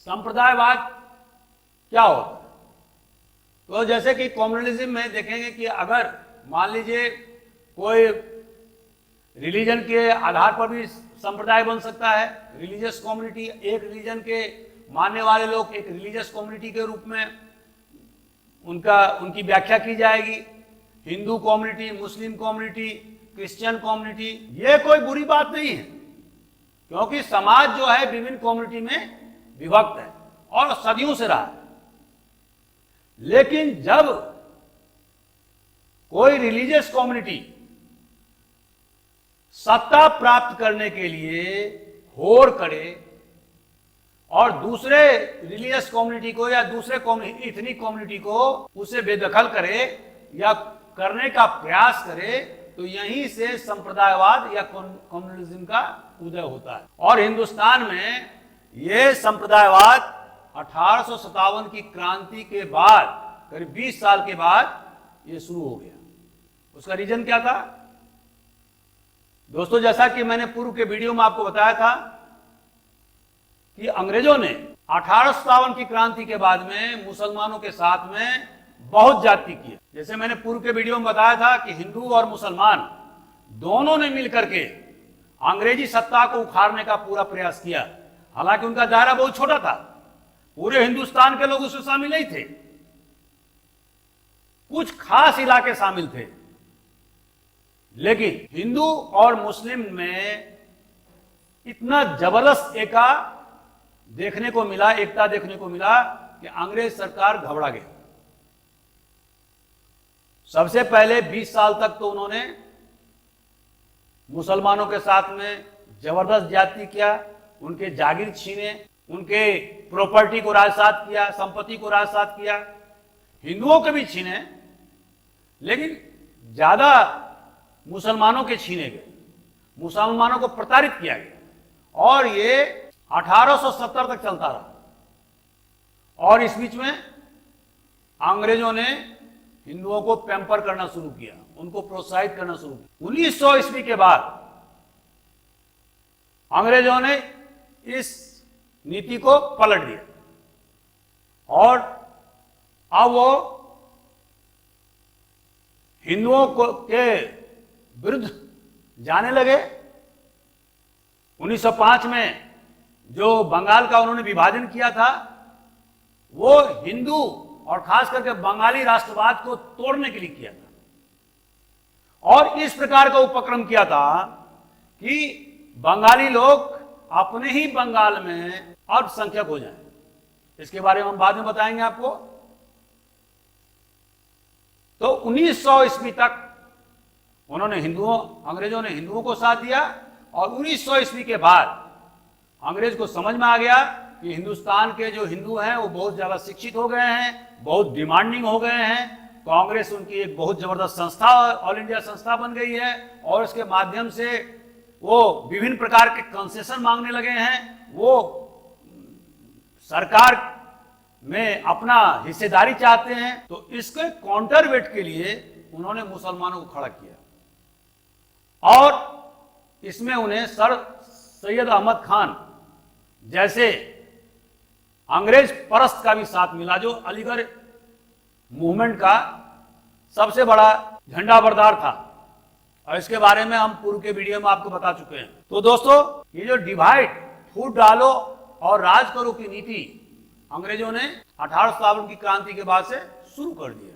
संप्रदायवाद क्या होता है? तो जैसे कि कम्युनलिज्म में देखेंगे कि अगर मान लीजिए कोई रिलीजन के आधार पर भी संप्रदाय बन सकता है, रिलीजियस कम्युनिटी, एक रिलीजन के मानने वाले लोग एक रिलीजियस कम्युनिटी के रूप में उनकी व्याख्या की जाएगी। Hindu community, Muslim community, Christian community, ये कोई बुरी बात नहीं है, क्योंकि समाज जो है विभिन्न कम्युनिटी में विभक्त है और सदियों से रहा है। लेकिन जब कोई रिलीजियस कम्युनिटी सत्ता प्राप्त करने के लिए होड़ करे और दूसरे रिलीजियस कम्युनिटी को या दूसरे इथनिक कम्युनिटी को उसे बेदखल करे या करने का प्रयास करे, तो यहीं से संप्रदायवाद या कम्युनलिज्म का उदय होता है। और हिंदुस्तान में यह संप्रदायवाद 1857 की क्रांति के बाद करीब 20 साल के बाद यह शुरू हो गया। उसका रीजन क्या था दोस्तों? जैसा कि मैंने पूर्व के वीडियो में आपको बताया था कि अंग्रेजों ने 1857 की क्रांति के बाद में मुसलमानों के साथ में बहुत जाति किया। जैसे मैंने पूर्व के वीडियो में बताया था कि हिंदू और मुसलमान दोनों ने मिलकर के अंग्रेजी सत्ता को उखाड़ने का पूरा प्रयास किया। हालांकि उनका दायरा बहुत छोटा था, पूरे हिंदुस्तान के लोग उसमें शामिल नहीं थे, कुछ खास इलाके शामिल थे। लेकिन हिंदू और मुस्लिम में इतना जबरदस्त एकता देखने को मिला कि अंग्रेज सरकार घबरा गई। सबसे पहले 20 साल तक तो उन्होंने मुसलमानों के साथ में जबरदस्त ज्यादती किया, उनके जागीर छीने, उनके प्रॉपर्टी को राजसात किया, संपत्ति को राजसात किया, हिंदुओं के भी छीने, लेकिन ज्यादा मुसलमानों के छीने गए, मुसलमानों को प्रताड़ित किया गया। और ये 1870 तक चलता रहा। और इस बीच में अंग्रेजों ने हिंदुओं को पैम्पर करना शुरू किया, उनको प्रोत्साहित करना शुरू किया। 1900 ईस्वी के बाद अंग्रेजों ने इस नीति को पलट दिया और अब वो हिंदुओं के विरुद्ध जाने लगे। 1905 में जो बंगाल का उन्होंने विभाजन किया था, वो हिंदू और खास करके बंगाली राष्ट्रवाद को तोड़ने के लिए किया था। और इस प्रकार का उपक्रम किया था कि बंगाली लोग अपने ही बंगाल में अल्पसंख्यक हो जाएं। इसके बारे में हम बाद में बताएंगे आपको। तो 1900 ईस्वी तक अंग्रेजों ने हिंदुओं को साथ दिया और 1900 ईस्वी के बाद अंग्रेज को समझ में आ गया कि हिंदुस्तान के जो हिंदू हैं वो बहुत ज्यादा शिक्षित हो गए हैं, बहुत डिमांडिंग हो गए हैं। कांग्रेस उनकी एक बहुत जबरदस्त संस्था, ऑल इंडिया संस्था बन गई है और इसके माध्यम से वो विभिन्न प्रकार के कंसेशन मांगने लगे हैं। वो सरकार में अपना हिस्सेदारी चाहते हैं। तो इसके काउंटर वेट के लिए उन्होंने मुसलमानों को खड़ा किया और इसमें उन्हें सर सैयद अहमद खान जैसे अंग्रेज परस्त का भी साथ मिला, जो अलीगढ़ मूवमेंट का सबसे बड़ा झंडा बरदार था। और इसके बारे में हम पूर्व के वीडियो में आपको बता चुके हैं। तो दोस्तों, ये जो डिवाइड, फूट डालो और राज करो की नीति अंग्रेजों ने 1857 की क्रांति के बाद से शुरू कर दिया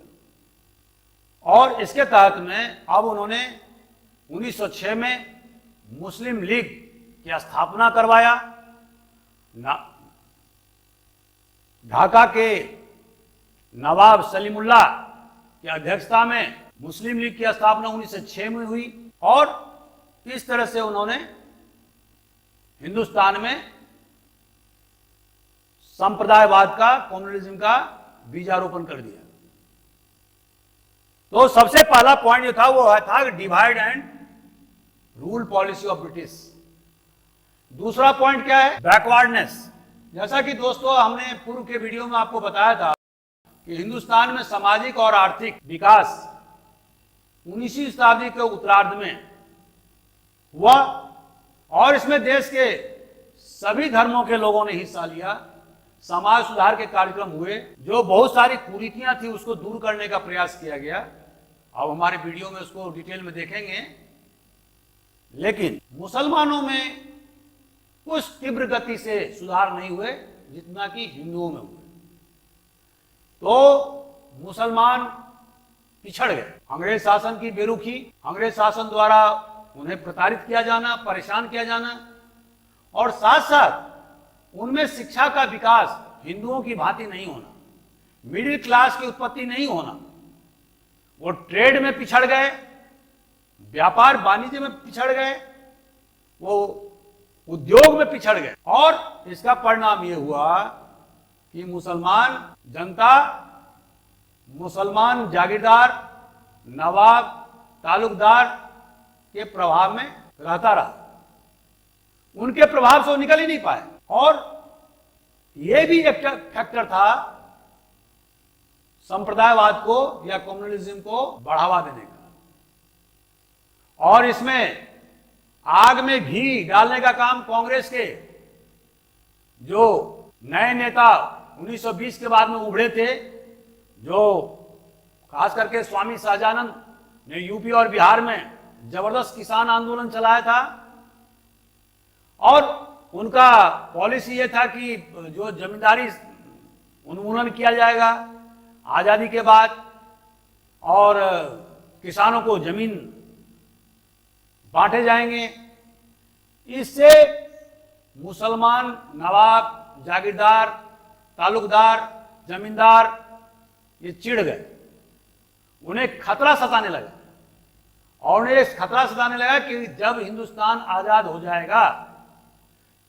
और इसके तहत में अब उन्होंने 1906 में मुस्लिम लीग की स्थापना करवाया। ढाका के नवाब सलीमुल्लाह की अध्यक्षता में मुस्लिम लीग की स्थापना 1906 में हुई और इस तरह से उन्होंने हिंदुस्तान में संप्रदायवाद का, कम्युनलिज्म का बीजारोपण कर दिया। तो सबसे पहला पॉइंट जो था वो था divide and rule policy of British. दूसरा पॉइंट क्या है? बैकवर्डनेस। जैसा कि दोस्तों हमने पूर्व के वीडियो में आपको बताया था कि हिंदुस्तान में सामाजिक और आर्थिक विकास 19वीं शताब्दी के उत्तरार्ध में हुआ और इसमें देश के सभी धर्मों के लोगों ने हिस्सा लिया, समाज सुधार के कार्यक्रम हुए, जो बहुत सारी कुरीतियां थी उसको दूर करने का प्रयास किया गया। अब हमारे वीडियो में उसको डिटेल में देखेंगे। लेकिन मुसलमानों में कुछ तीव्र गति से सुधार नहीं हुए जितना कि हिंदुओं में हुए। तो मुसलमान पिछड़ गए। अंग्रेज शासन की बेरुखी, अंग्रेज शासन द्वारा उन्हें प्रताड़ित किया जाना, परेशान किया जाना, और साथ साथ उनमें शिक्षा का विकास हिंदुओं की भांति नहीं होना, मिडिल क्लास की उत्पत्ति नहीं होना। वो ट्रेड में पिछड़ गए, व्यापार वाणिज्य में पिछड़ गए, वो उद्योग में पिछड़ गए, और इसका परिणाम ये हुआ कि मुसलमान जनता, मुसलमान जागीरदार, नवाब, तालुकदार के प्रभाव में रहता रहा। उनके प्रभाव से वो निकल ही नहीं पाए। और यह भी एक फैक्टर था संप्रदायवाद को या कम्युनलिज्म को बढ़ावा देने का। और इसमें आग में घी डालने का काम कांग्रेस के जो नए नेता 1920 के बाद में उभरे थे, जो खास करके स्वामी सहजानंद ने यूपी और बिहार में जबरदस्त किसान आंदोलन चलाया था, और उनका पॉलिसी ये था कि जो जमींदारी उन्मूलन किया जाएगा आजादी के बाद, और किसानों को जमीन बांटे जाएंगे। इससे मुसलमान नवाब, जागीरदार, तालुकदार, जमींदार ये चिढ़ गए। उन्हें खतरा सताने लगा, और उन्हें खतरा सताने लगा कि जब हिंदुस्तान आजाद हो जाएगा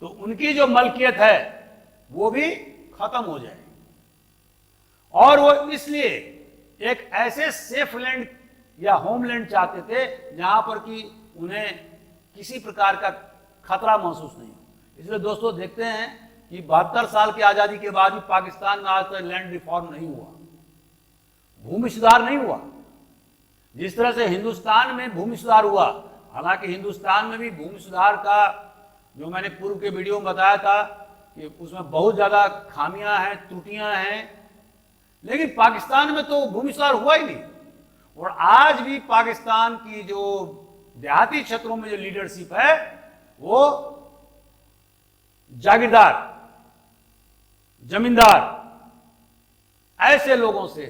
तो उनकी जो मलकियत है वो भी खत्म हो जाएगी। और वो इसलिए एक ऐसे सेफ लैंड या होमलैंड चाहते थे जहां पर कि उन्हें किसी प्रकार का खतरा महसूस नहीं हो। इसलिए दोस्तों देखते हैं कि 72 साल की आजादी के बाद भी पाकिस्तान में आज तक लैंड रिफॉर्म नहीं हुआ, भूमि सुधार नहीं हुआ। जिस तरह से हिंदुस्तान में भूमि सुधार हुआ, हालांकि हिंदुस्तान में भी भूमि सुधार का जो मैंने पूर्व के वीडियो में बताया था कि उसमें बहुत ज्यादा खामियां हैं, त्रुटियां हैं, लेकिन पाकिस्तान में तो भूमि सुधार हुआ ही नहीं। और आज भी पाकिस्तान की जो देहाती क्षेत्रों में जो लीडरशिप है वो जागीरदार, जमींदार, ऐसे लोगों से,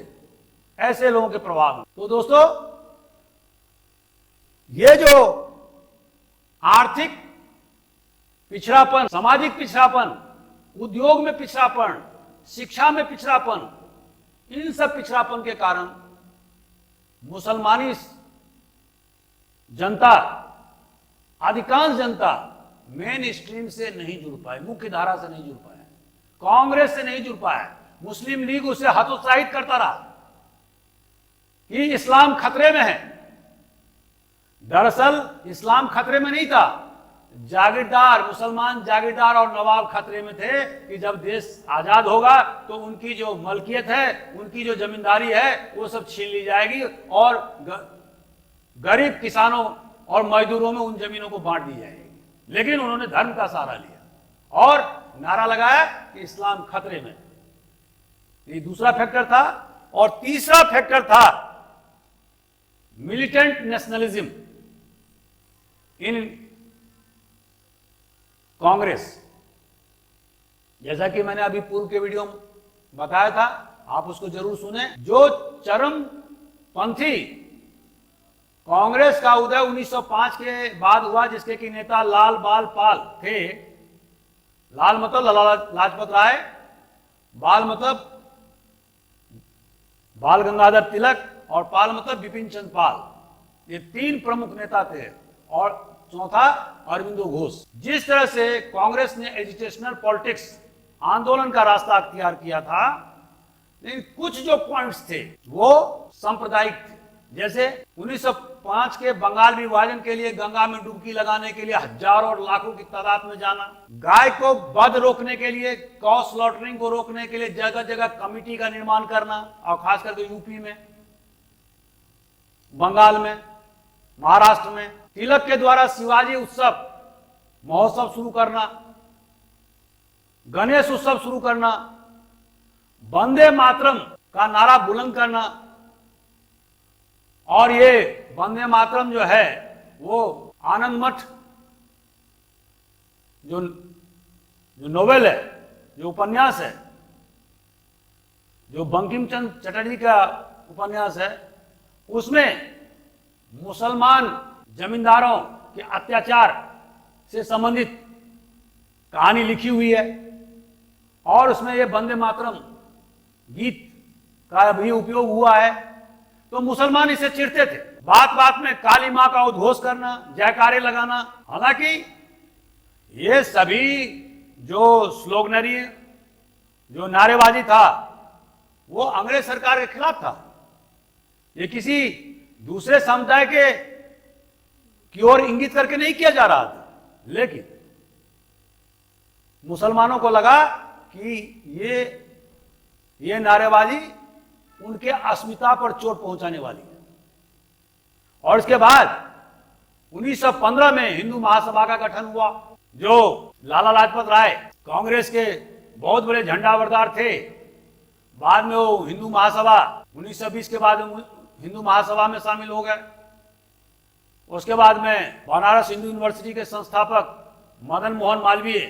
ऐसे लोगों के प्रभाव में। तो दोस्तों ये जो आर्थिक पिछड़ापन, सामाजिक पिछड़ापन, उद्योग में पिछड़ापन, शिक्षा में पिछड़ापन, इन सब पिछड़ापन के कारण मुसलमानी जनता, अधिकांश जनता मेन स्ट्रीम से नहीं जुड़ पाए, मुख्य धारा से नहीं जुड़ पाए, कांग्रेस से नहीं जुड़ पाए। मुस्लिम लीग उसे हतोत्साहित करता रहा कि इस्लाम खतरे में है। दरअसल इस्लाम खतरे में नहीं था, जागीरदार, मुसलमान जागीरदार और नवाब खतरे में थे कि जब देश आजाद होगा तो उनकी जो मलकियत है, उनकी जो जमींदारी है वो सब छीन ली जाएगी, और गरीब किसानों और मजदूरों में उन जमीनों को बांट दी जाएगी। लेकिन उन्होंने धर्म का सहारा लिया और नारा लगाया कि इस्लाम खतरे में। ये दूसरा फैक्टर था। और तीसरा फैक्टर था मिलिटेंट नेशनलिज्म इन कांग्रेस। जैसा कि मैंने अभी पूर्व के वीडियो में बताया था, आप उसको जरूर सुने। जो चरमपंथी कांग्रेस का उदय 1905 के बाद हुआ, जिसके कि नेता लाल बाल पाल थे। लाल मतलब लाला लाजपत राय, बाल मतलब बाल गंगाधर तिलक, और पाल मतलब बिपिन चंद्र पाल। ये तीन प्रमुख नेता थे, और चौथा अरविंदो घोष। जिस तरह से कांग्रेस ने एजुकेशनल पॉलिटिक्स आंदोलन का रास्ता अख्तियार किया था, लेकिन कुछ जो पॉइंट्स थे वो सांप्रदायिक थे। जैसे 1905 के बंगाल विभाजन के लिए गंगा में डुबकी लगाने के लिए हजारों और लाखों की तादाद में जाना, गाय को वध रोकने के लिए, कॉ स्लॉटरिंग को रोकने के लिए जगह जगह कमिटी का निर्माण करना, और खास करके यूपी में, बंगाल में, महाराष्ट्र में तिलक के द्वारा शिवाजी उत्सव महोत्सव शुरू करना, गणेश उत्सव शुरू करना, वंदे मातरम का नारा बुलंद करना, और ये वंदे मातरम जो है वो आनंद मठ जो नोवेल है, जो उपन्यास है, जो बंकिम चंद्र चटर्जी का उपन्यास है, उसमें मुसलमान जमींदारों के अत्याचार से संबंधित कहानी लिखी हुई है, और उसमें ये वंदे मातरम गीत का भी उपयोग हुआ है। तो मुसलमान इसे चिढ़ते थे, बात बात में काली मां का उद्घोष करना, जयकारे लगाना। हालांकि ये सभी जो स्लोगनरी, जो नारेबाजी था, वो अंग्रेज सरकार के खिलाफ था। ये किसी दूसरे समुदाय के की ओर इंगित करके नहीं किया जा रहा था, लेकिन मुसलमानों को लगा कि ये नारेबाजी उनके अस्मिता पर चोट पहुंचाने वाली है। और इसके बाद 1915 में हिंदू महासभा का गठन हुआ, जो लाला लाजपत राय कांग्रेस के बहुत बड़े झंडाबरदार थे। बाद में वो हिंदू महासभा 1920 के बाद हिंदू महासभा में शामिल हो गए। उसके बाद में बनारस हिंदू यूनिवर्सिटी के संस्थापक मदन मोहन मालवीय,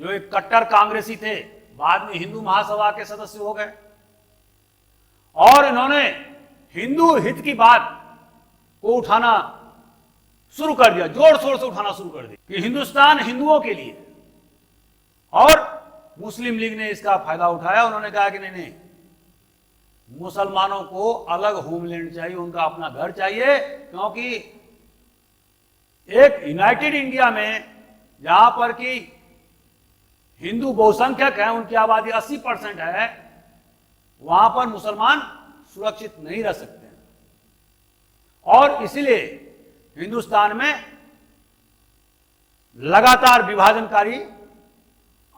जो एक कट्टर कांग्रेसी थे, बाद में हिंदू महासभा के सदस्य हो गए, और इन्होंने हिंदू हित की बात को उठाना शुरू कर दिया, जोर शोर से उठाना शुरू कर दिया कि हिंदुस्तान हिंदुओं के लिए। और मुस्लिम लीग ने इसका फायदा उठाया। उन्होंने कहा कि नहीं, मुसलमानों को अलग होमलैंड चाहिए, उनका अपना घर चाहिए, क्योंकि एक यूनाइटेड इंडिया में जहां पर कि हिंदू बहुसंख्यक है, उनकी आबादी 80% है, वहां पर मुसलमान सुरक्षित नहीं रह सकते हैं। और इसलिए हिंदुस्तान में लगातार विभाजनकारी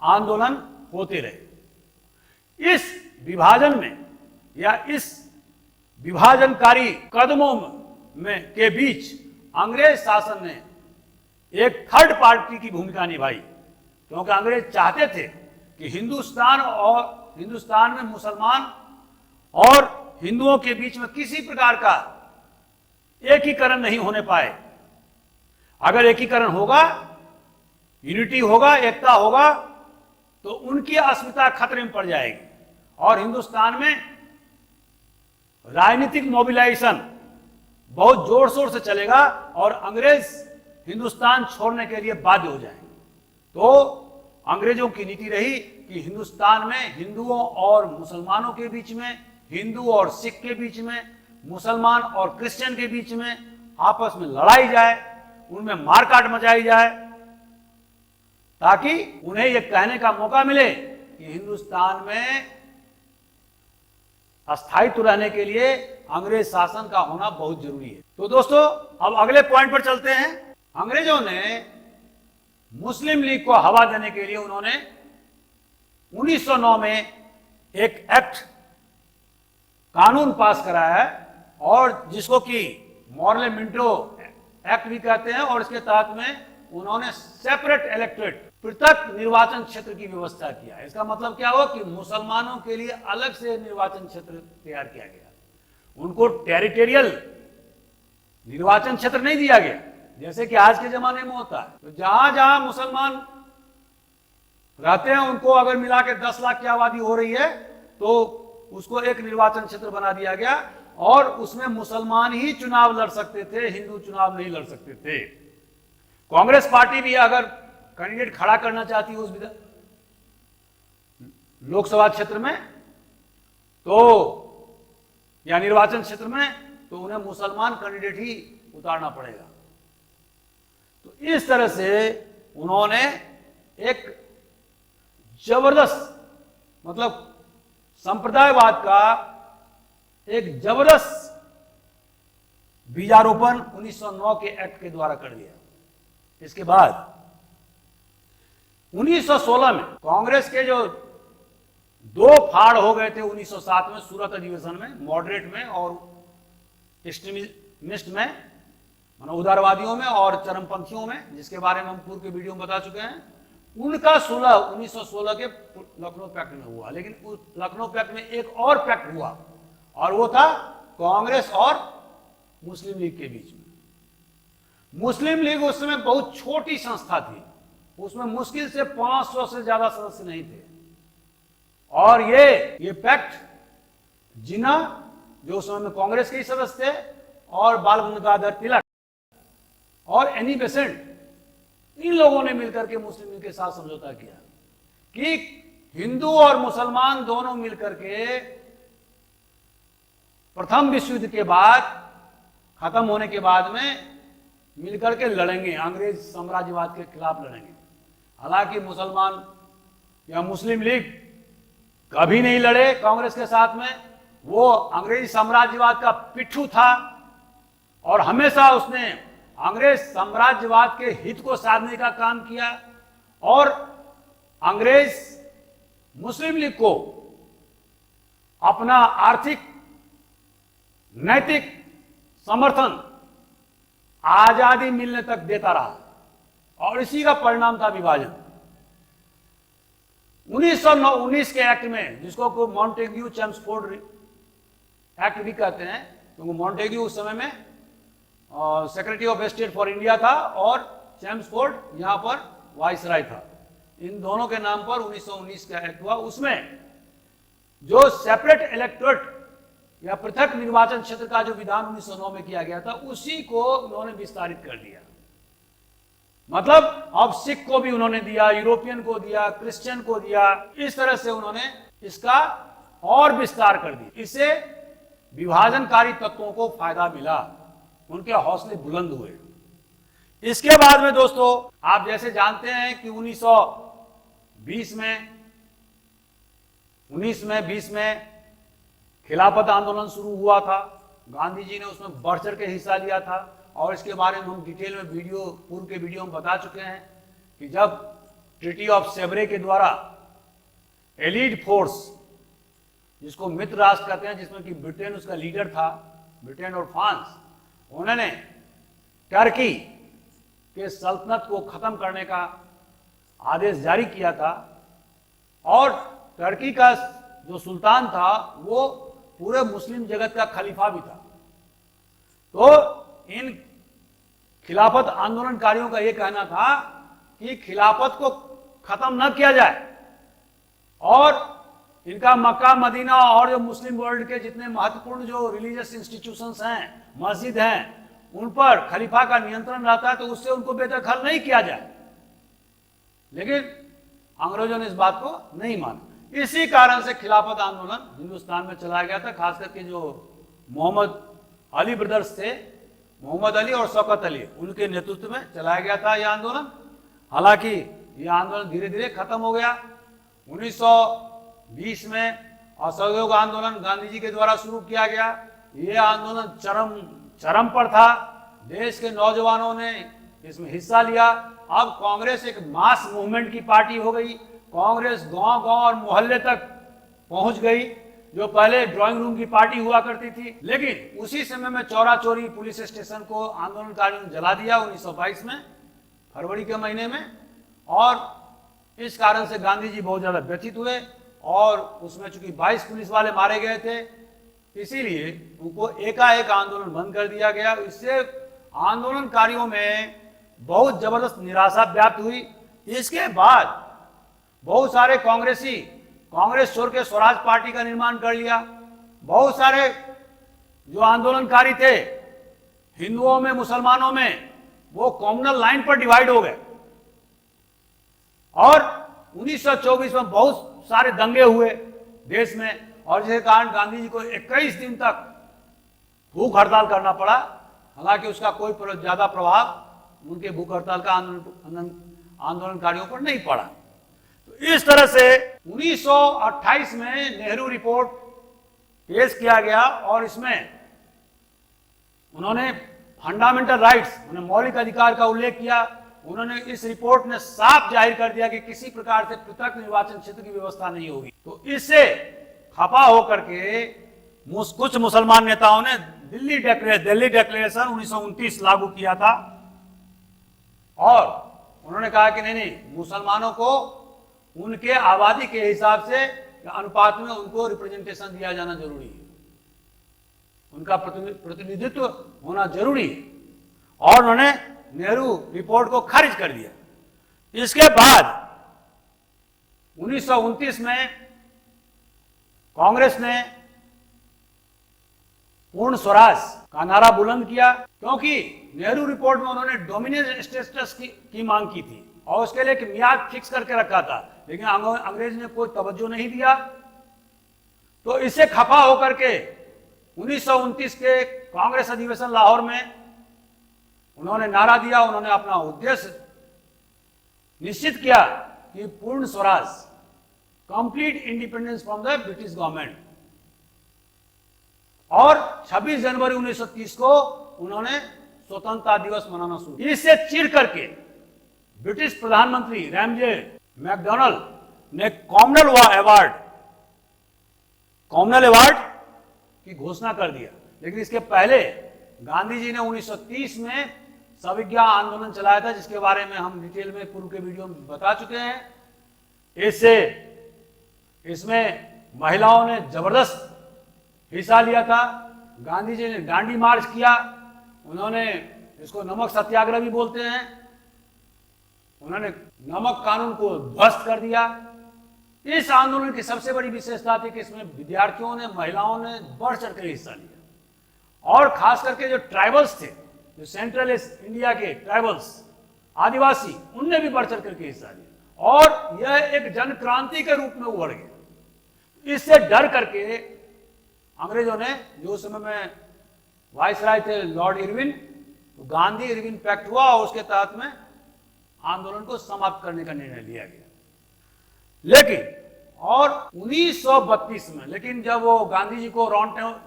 आंदोलन होते रहे। इस विभाजन में या इस विभाजनकारी कदमों में के बीच अंग्रेज शासन ने एक थर्ड पार्टी की भूमिका निभाई, क्योंकि अंग्रेज चाहते थे कि हिंदुस्तान में मुसलमान और हिंदुओं के बीच में किसी प्रकार का एकीकरण नहीं होने पाए। अगर एकीकरण होगा, यूनिटी होगा, एकता होगा, तो उनकी अस्मिता खतरे में पड़ जाएगी और हिंदुस्तान में राजनीतिक मोबिलाइजेशन बहुत जोर शोर से चलेगा और अंग्रेज हिंदुस्तान छोड़ने के लिए बाध्य हो जाएंगे। तो अंग्रेजों की नीति रही कि हिंदुस्तान में हिंदुओं और मुसलमानों के बीच में, हिंदू और सिख के बीच में, मुसलमान और क्रिश्चियन के बीच में आपस में लड़ाई जाए, उनमें मारकाट मचाई जाए, ताकि उन्हें यह कहने का मौका मिले कि हिंदुस्तान में अस्थायित्व रहने के लिए अंग्रेज शासन का होना बहुत जरूरी है। तो दोस्तों, अब अगले पॉइंट पर चलते हैं। अंग्रेजों ने मुस्लिम लीग को हवा देने के लिए उन्होंने 1909 में एक एक्ट, कानून पास कराया है, और जिसको कि मॉर्ले मिंटो एक्ट भी कहते हैं, और इसके तहत में उन्होंने सेपरेट इलेक्टोरेट, पृथक निर्वाचन क्षेत्र की व्यवस्था किया। इसका मतलब क्या हुआ कि मुसलमानों के लिए अलग से निर्वाचन क्षेत्र तैयार किया गया। उनको टेरिटोरियल निर्वाचन क्षेत्र नहीं दिया गया, जैसे कि आज के जमाने में होता है। तो जहां जहां मुसलमान रहते हैं, उनको अगर मिला के 10 लाख की आबादी हो रही है, तो उसको एक निर्वाचन क्षेत्र बना दिया गया, और उसमें मुसलमान ही चुनाव लड़ सकते थे, हिंदू चुनाव नहीं लड़ सकते थे। कांग्रेस पार्टी भी अगर कैंडिडेट खड़ा करना चाहती है उस लोकसभा क्षेत्र में, तो या निर्वाचन क्षेत्र में, तो उन्हें मुसलमान कैंडिडेट ही उतारना पड़ेगा। तो इस तरह से उन्होंने एक जबरदस्त, मतलब संप्रदायवाद का एक जबरदस्त बीजारोपण 1909 के एक्ट के द्वारा कर दिया। इसके बाद 1916 में कांग्रेस के जो 2 फाड़ हो गए थे 1907 में सूरत अधिवेशन में, मॉडरेट में और एक्सट्रीमिस्ट में, मानो उदारवादियों में और चरमपंथियों में, जिसके बारे में हम पूर्व के वीडियो में बता चुके हैं। उनका सुलह 1916 के लखनऊ पैक्ट में हुआ, लेकिन उस लखनऊ पैक्ट में एक और पैक्ट हुआ और वो था कांग्रेस और मुस्लिम लीग के बीच में। मुस्लिम लीग उस समय बहुत छोटी संस्था थी, उसमें मुश्किल से 500 से ज्यादा सदस्य नहीं थे। और ये पैक्ट जिन्ना जो उस समय में कांग्रेस के ही सदस्य थे और बाल गंगाधर तिलक और एनी बेसेंट, इन लोगों ने मिलकर के मुस्लिम लीग के साथ समझौता किया कि हिंदू और मुसलमान दोनों मिलकर के प्रथम विश्व युद्ध के बाद खत्म होने के बाद में मिलकर के लड़ेंगे, अंग्रेज साम्राज्यवाद के खिलाफ लड़ेंगे। हालांकि मुसलमान या मुस्लिम लीग कभी नहीं लड़े कांग्रेस के साथ में, वो अंग्रेजी साम्राज्यवाद का पिट्ठू था और हमेशा उसने अंग्रेज साम्राज्यवाद के हित को साधने का काम किया और अंग्रेज मुस्लिम लीग को अपना आर्थिक नैतिक समर्थन आजादी मिलने तक देता रहा और इसी का परिणाम था विभाजन। 1919 के एक्ट में, जिसको मॉन्टेग्यू चेम्सफोर्ड एक्ट भी कहते हैं, क्योंकि मॉन्टेग्यू उस समय में secretary of state for India था और चेम्सफोर्ड यहां पर वाइसराय था। इन दोनों के नाम पर 1919 का एक्ट हुआ। उसमें जो सेपरेट इलेक्टोरेट या पृथक निर्वाचन क्षेत्र का जो विधान 1909 में किया गया था, उसी को उन्होंने विस्तारित कर दिया। मतलब अब सिख को भी उन्होंने दिया, यूरोपियन को दिया, क्रिश्चियन को दिया, इस तरह से उन्होंने इसका और विस्तार कर दिया। इससे विभाजनकारी तत्वों को फायदा मिला, उनके हौसले बुलंद हुए। इसके बाद में दोस्तों आप जैसे जानते हैं कि 1920 में खिलाफत आंदोलन शुरू हुआ था। गांधी जी ने उसमें बढ़ चढ़ के हिस्सा लिया था और इसके बारे में हम डिटेल में पूर्व के वीडियो में बता चुके हैं कि जब ट्रीटी ऑफ सेवरे के द्वारा एलीड फोर्स, जिसको मित्र राष्ट्र कहते हैं, जिसमें कि ब्रिटेन उसका लीडर था, ब्रिटेन और फ्रांस, उन्होंने टर्की के सल्तनत को खत्म करने का आदेश जारी किया था और टर्की का जो सुल्तान था वो पूरे मुस्लिम जगत का खलीफा भी था। तो इन खिलाफत आंदोलनकारियों का यह कहना था कि खिलाफत को खत्म न किया जाए और इनका मक्का मदीना और जो मुस्लिम वर्ल्ड के जितने महत्वपूर्ण जो रिलीजियस इंस्टीट्यूशंस हैं, मस्जिद हैं, उन पर खलीफा का नियंत्रण रहता है, तो उससे उनको बेदखल नहीं किया जाए। लेकिन अंग्रेजों ने इस बात को नहीं माना। इसी कारण से खिलाफत आंदोलन हिंदुस्तान में चलाया गया था। खास करके जो मोहम्मद अली ब्रदर्स थे, मोहम्मद अली और शौकत अली, उनके नेतृत्व में चलाया गया था यह आंदोलन। हालांकि यह आंदोलन धीरे धीरे खत्म हो गया। 1920 में असहयोग आंदोलन गांधी जी के द्वारा शुरू किया गया। यह आंदोलन चरम पर था। देश के नौजवानों ने इसमें हिस्सा लिया। अब कांग्रेस एक मास मूवमेंट की पार्टी हो गई। कांग्रेस गांव-गांव और मोहल्ले तक पहुंच गई, जो पहले ड्राइंग रूम की पार्टी हुआ करती थी। लेकिन उसी समय में चौरा चोरी पुलिस स्टेशन को आंदोलनकारियों ने जला दिया 1922 में, फरवरी के महीने में। और इस कारण से गांधी जी बहुत ज्यादा व्यथित हुए और उसमें चूंकि 22 पुलिस वाले मारे गए थे, इसीलिए उनको एकाएक आंदोलन बंद कर दिया गया। इससे आंदोलनकारियों में बहुत जबरदस्त निराशा व्याप्त हुई। इसके बाद बहुत सारे कांग्रेसी कांग्रेस छोड़ के स्वराज पार्टी का निर्माण कर लिया। बहुत सारे जो आंदोलनकारी थे हिंदुओं में, मुसलमानों में, वो कम्युनल लाइन पर डिवाइड हो गए और 1924 में बहुत सारे दंगे हुए देश में और जिसके कारण गांधी जी को 21 दिन तक भूख हड़ताल करना पड़ा। हालांकि उसका कोई ज्यादा प्रभाव उनके भूख हड़ताल का आंदोलनकारियों पर नहीं पड़ा। तो इस तरह से 1928 में नेहरू रिपोर्ट पेश किया गया और इसमें उन्होंने फंडामेंटल राइट्स, मौलिक अधिकार का उल्लेख किया। उन्होंने इस रिपोर्ट ने साफ जाहिर कर दिया कि किसी प्रकार से पृथक निर्वाचन क्षेत्र की व्यवस्था नहीं होगी। तो इससे खफा होकर के कुछ मुसलमान नेताओं ने दिल्ली डिक्लेरेशन 1929 लागू किया था और उन्होंने कहा कि नहीं नहीं, मुसलमानों को उनके आबादी के हिसाब से अनुपात में उनको रिप्रेजेंटेशन दिया जाना जरूरी है, उनका प्रतिनिधित्व होना जरूरी है, और उन्होंने नेहरू रिपोर्ट को खारिज कर दिया। इसके बाद 1929 में कांग्रेस ने पूर्ण स्वराज का नारा बुलंद किया, क्योंकि नेहरू रिपोर्ट में उन्होंने डोमिनेंट स्टेटस की मांग की थी और उसके लिए एक मियाद फिक्स करके रखा था, लेकिन अंग्रेज ने कोई तवज्जो नहीं दिया। तो इससे खफा होकर के 1929 के कांग्रेस अधिवेशन लाहौर में उन्होंने नारा दिया, उन्होंने अपना उद्देश्य निश्चित किया कि पूर्ण Swaraj, complete independence from the British government. और 26 जनवरी 1930 को उन्होंने स्वतंत्रता दिवस मनाना शुरू किया। इससे चिढ़ करके ब्रिटिश प्रधानमंत्री रैमजे मैकडोनाल्ड ने कॉमनवेल्थ अवार्ड की घोषणा कर दिया। लेकिन इसके पहले गांधी जी ने 1930 में सविज्ञा आंदोलन चलाया था, जिसके बारे में हम डिटेल में पूर्व के वीडियो में बता चुके हैं। इसमें महिलाओं ने जबरदस्त हिस्सा लिया था। गांधी जी ने डांडी मार्च किया, उन्होंने, इसको नमक सत्याग्रह भी बोलते हैं, उन्होंने नमक कानून को ध्वस्त कर दिया। इस आंदोलन की सबसे बड़ी विशेषता थी कि इसमें विद्यार्थियों ने, महिलाओं ने बढ़ चढ़ कर हिस्सा लिया, और खास करके जो ट्राइबल्स थे, जो सेंट्रल इंडिया के ट्राइबल्स, आदिवासी, उनने भी बढ़ चढ़ करके हिस्सा लिया, और यह एक जन क्रांति के रूप में उभर गया। इससे डर करके अंग्रेजों ने, जो उस समय में वाइसराय थे लॉर्ड इरविन, तो गांधी इरविन पैक्ट हुआ और उसके तहत में आंदोलन को समाप्त करने का निर्णय लिया गया। लेकिन और 1932 में, लेकिन जब वो गांधी जी को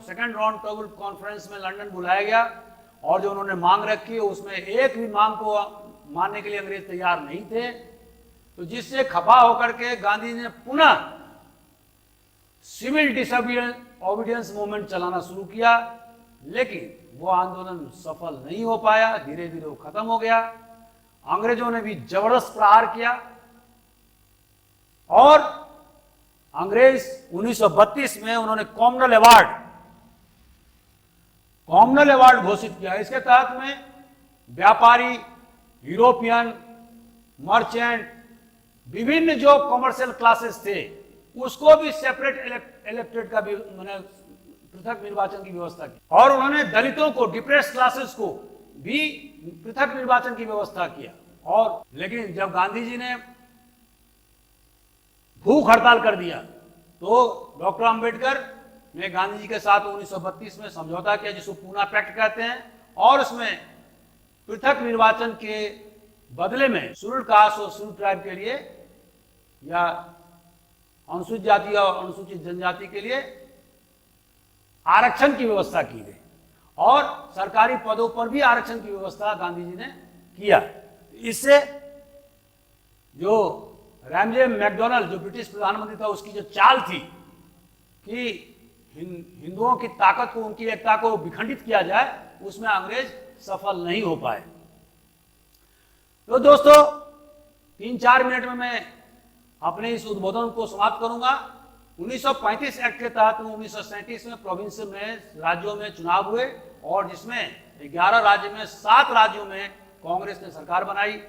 सेकंड राउंड टेबल कॉन्फ्रेंस में लंदन बुलाया गया और जो उन्होंने मांग रखी, उसमें एक भी मांग को मानने के लिए अंग्रेज तैयार नहीं थे, तो जिससे खफा होकर के गांधी जी ने पुनः सिविल डिसोबीडियंस मूवमेंट चलाना शुरू किया। लेकिन वो आंदोलन सफल नहीं हो पाया, धीरे धीरे वो खत्म हो गया। अंग्रेजों ने भी जबरदस्त प्रहार किया और अंग्रेज 1932 में उन्होंने कॉमनवेल्थ अवार्ड घोषित किया। इसके तहत में व्यापारी, यूरोपियन, मर्चेंट, विभिन्न जो कॉमर्शियल क्लासेस थे, उसको भी सेपरेट इलेक्टेड का भी मैंने पृथक निर्वाचन की व्यवस्था की, और उन्होंने दलितों को, डिप्रेस्ड क्लासेस को भी पृथक निर्वाचन की व्यवस्था किया। और लेकिन जब गांधी जी ने भूख हड़ताल कर दिया, तो डॉक्टर अंबेडकर ने गांधी जी के साथ 1932 में समझौता किया, जिसको पूना पैक्ट कहते हैं, और उसमें पृथक निर्वाचन के बदले में शेड्यूल्ड कास्ट और शेड्यूल्ड ट्राइब के लिए, या अनुसूचित जाति और अनुसूचित जनजाति के लिए आरक्षण की व्यवस्था की गई, और सरकारी पदों पर भी आरक्षण की व्यवस्था गांधी जी ने किया। इससे जो रैमजे मैकडोनाल्ड, जो ब्रिटिश प्रधानमंत्री था, उसकी जो चाल थी कि हिंदुओं की ताकत को, उनकी एकता को विखंडित किया जाए, उसमें अंग्रेज सफल नहीं हो पाए। तो दोस्तों, 3-4 मिनट में मैं अपने इस उद्बोधन को समाप्त करूंगा। 1935 एक्ट के तहत 1937 में प्रोविंस में, राज्यों में चुनाव हुए, और जिसमें 11 राज्य में 7 राज्यों में कांग्रेस ने सरकार बनाई,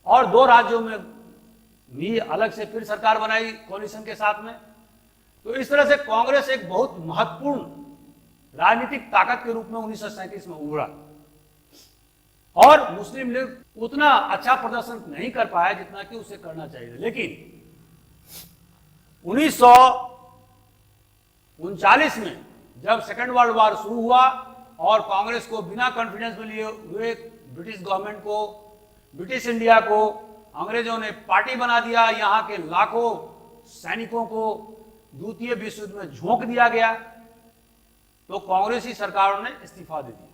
और 2 राज्यों में भी अलग से फिर सरकार बनाई कोलिशन के साथ में। तो इस तरह से कांग्रेस एक बहुत महत्वपूर्ण राजनीतिक ताकत के रूप में 1937 में उभरा, और मुस्लिम लीग उतना अच्छा प्रदर्शन नहीं कर पाया जितना कि उसे करना चाहिए। लेकिन 1939 में जब सेकेंड वर्ल्ड वॉर शुरू हुआ और कांग्रेस को बिना कॉन्फिडेंस में लिए हुए ब्रिटिश गवर्नमेंट को, ब्रिटिश इंडिया को अंग्रेजों ने पार्टी बना दिया, यहां के लाखों सैनिकों को द्वितीय विश्व युद्ध में झोंक दिया गया, तो कांग्रेसी सरकारों ने इस्तीफा दे दिया,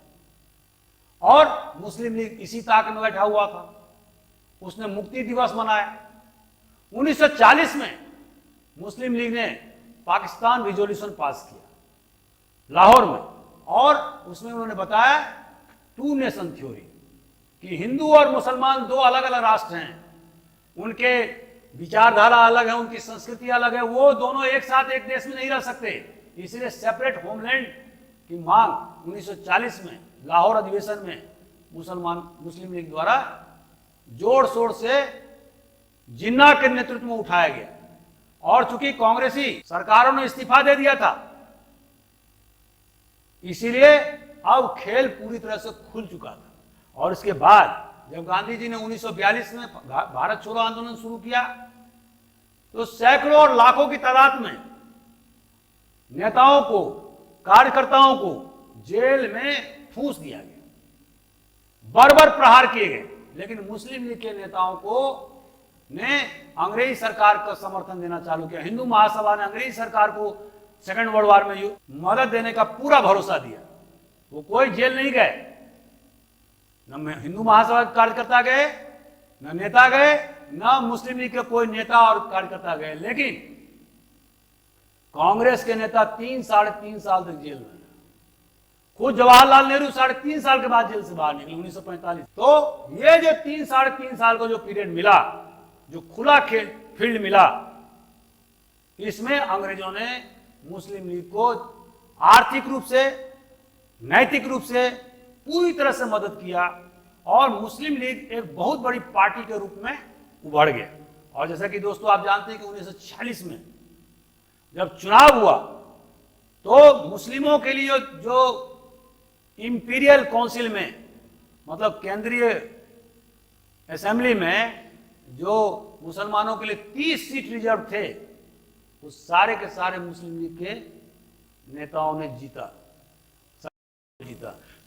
और मुस्लिम लीग इसी ताक में बैठा हुआ था। उसने मुक्ति दिवस मनाया। 1940 में मुस्लिम लीग ने पाकिस्तान रिजोल्यूशन पास किया लाहौर में, और उसमें उन्होंने बताया 2 नेशन थ्योरी, कि हिंदू और मुसलमान दो अलग अलग राष्ट्र हैं, उनके विचारधारा अलग है, उनकी संस्कृति अलग है, वो दोनों एक साथ एक देश में नहीं रह सकते। इसलिए सेपरेट होमलैंड की मांग 1940 में लाहौर अधिवेशन में मुस्लिम लीग द्वारा जोर शोर से जिन्ना के नेतृत्व में उठाया गया। और चूंकि कांग्रेसी सरकारों ने इस्तीफा दे दिया था, इसीलिए अब खेल पूरी तरह से खुल चुका था। और इसके बाद जब गांधी जी ने 1942 में भारत छोड़ो आंदोलन शुरू किया, तो सैकड़ों और लाखों की तादाद में नेताओं को, कार्यकर्ताओं को जेल में ठूंस दिया गया, बर्बर प्रहार किए गए। लेकिन मुस्लिम लीग के नेताओं को ने अंग्रेजी सरकार का समर्थन देना चालू किया। हिंदू महासभा ने अंग्रेजी सरकार को सेकंड वर्ल्ड वॉर में मदद देने का पूरा भरोसा दिया। वो कोई जेल नहीं गए, न हिंदू महासभा के कार्यकर्ता गए, न नेता गए, न मुस्लिम लीग के कोई नेता और कार्यकर्ता गए। लेकिन कांग्रेस के नेता 3-3.5 साल तक जेल में। खुद जवाहरलाल नेहरू 3.5 साल के बाद जेल से बाहर निकले 1945। तो ये जो 3-3.5 साल का जो पीरियड मिला, जो खुला खेल फील्ड मिला, इसमें अंग्रेजों ने मुस्लिम लीग को आर्थिक रूप से, नैतिक रूप से पूरी तरह से मदद किया और मुस्लिम लीग एक बहुत बड़ी पार्टी के रूप में उभर गया। और जैसा कि दोस्तों आप जानते हैं कि 1946 में जब चुनाव हुआ, तो मुस्लिमों के लिए जो इंपीरियल काउंसिल में, मतलब केंद्रीय असेंबली में जो मुसलमानों के लिए 30 सीट रिजर्व थे, वो सारे के सारे मुस्लिम लीग के नेताओं ने जीता।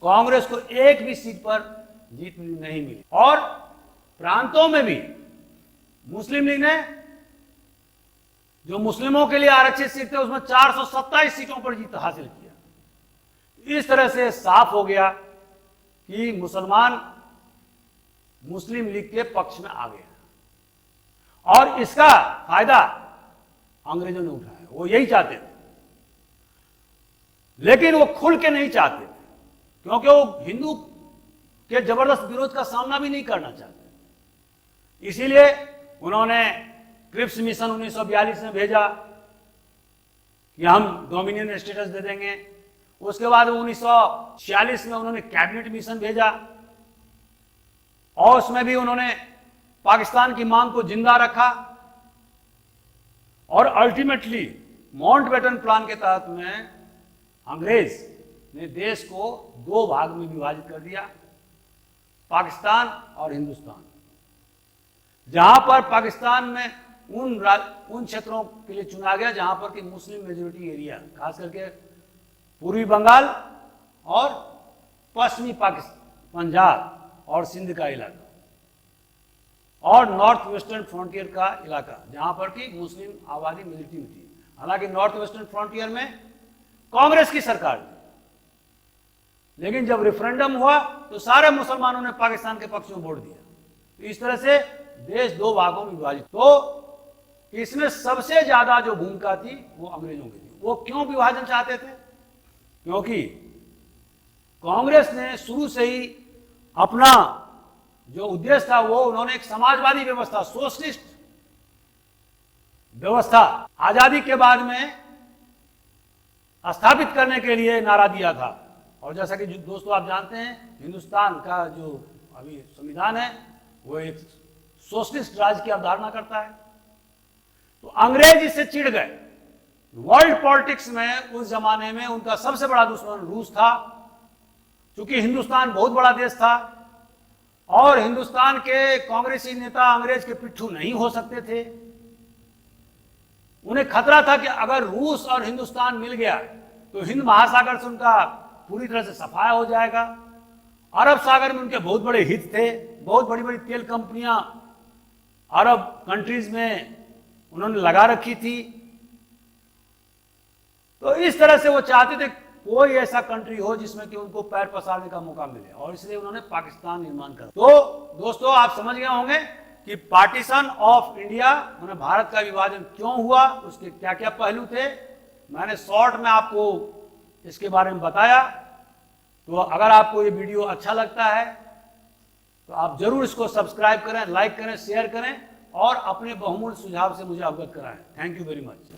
कांग्रेस को एक भी सीट पर जीत नहीं मिली। और प्रांतों में भी मुस्लिम लीग ने जो मुस्लिमों के लिए आरक्षित सीट थे, उसमें 427 सीटों पर जीत हासिल किया। इस तरह से साफ हो गया कि मुसलमान मुस्लिम लीग के पक्ष में आ गए और इसका फायदा अंग्रेजों ने उठाया। वो यही चाहते थे, लेकिन वो खुल के नहीं चाहते थे, क्योंकि वो हिंदू के जबरदस्त विरोध का सामना भी नहीं करना चाहते। इसीलिए उन्होंने क्रिप्स मिशन 1942 में भेजा कि हम डोमिनियन स्टेटस दे देंगे। उसके बाद 1946 में उन्होंने कैबिनेट मिशन भेजा और उसमें भी उन्होंने पाकिस्तान की मांग को जिंदा रखा। और अल्टीमेटली माउंटबेटन प्लान के तहत में अंग्रेज ने देश को दो भाग में विभाजित कर दिया, पाकिस्तान और हिंदुस्तान। जहां पर पाकिस्तान में उन क्षेत्रों के लिए चुना गया जहां पर कि मुस्लिम मेजोरिटी एरिया, खास करके पूर्वी बंगाल और पश्चिमी पाकिस्तान, पंजाब और सिंध का इलाका, और नॉर्थ वेस्टर्न फ्रंटियर का इलाका, जहां पर कि मुस्लिम आबादी मेजोरिटी में थी। हालांकि नॉर्थ वेस्टर्न फ्रंटियर में कांग्रेस की सरकार थी, लेकिन जब रेफरेंडम हुआ तो सारे मुसलमानों ने पाकिस्तान के पक्ष में वोट दिया। तो इस तरह से देश दो भागों में विभाजित। तो इसमें सबसे ज्यादा जो भूमिका थी वो अंग्रेजों की थी। वो क्यों विभाजन चाहते थे? क्योंकि कांग्रेस ने शुरू से ही अपना जो उद्देश्य था वो उन्होंने एक समाजवादी व्यवस्था, सोशलिस्ट व्यवस्था आजादी के बाद में स्थापित करने के लिए नारा दिया था। और जैसा कि दोस्तों आप जानते हैं, हिंदुस्तान का जो अभी संविधान है वो एक सोशलिस्ट राज्य की अवधारणा करता है। तो अंग्रेज इससे चिढ़ गए। वर्ल्ड पॉलिटिक्स में उस जमाने में उनका सबसे बड़ा दुश्मन रूस था, क्योंकि हिंदुस्तान बहुत बड़ा देश था और हिंदुस्तान के कांग्रेसी नेता अंग्रेज के पिट्ठू नहीं हो सकते थे। उन्हें खतरा था कि अगर रूस और हिंदुस्तान मिल गया तो हिंद महासागर से उनका पूरी तरह से सफाया हो जाएगा। अरब सागर में उनके बहुत बड़े हित थे, बहुत बड़ी बड़ी तेल कंपनियां अरब कंट्रीज में उन्होंने लगा रखी थी। तो इस तरह से वो चाहते थे कोई ऐसा कंट्री हो जिसमें कि उनको पैर पसारने का मौका मिले, और इसलिए उन्होंने पाकिस्तान निर्माण करा। तो दोस्तों आप समझ गए होंगे कि पार्टीशन ऑफ इंडिया, मैंने भारत का विभाजन क्यों हुआ, उसके क्या क्या पहलू थे, मैंने शॉर्ट में आपको इसके बारे में बताया। तो अगर आपको ये वीडियो अच्छा लगता है तो आप जरूर इसको सब्सक्राइब करें, लाइक करें, शेयर करें और अपने बहुमूल्य सुझाव से मुझे अवगत कराएं। Thank you very much.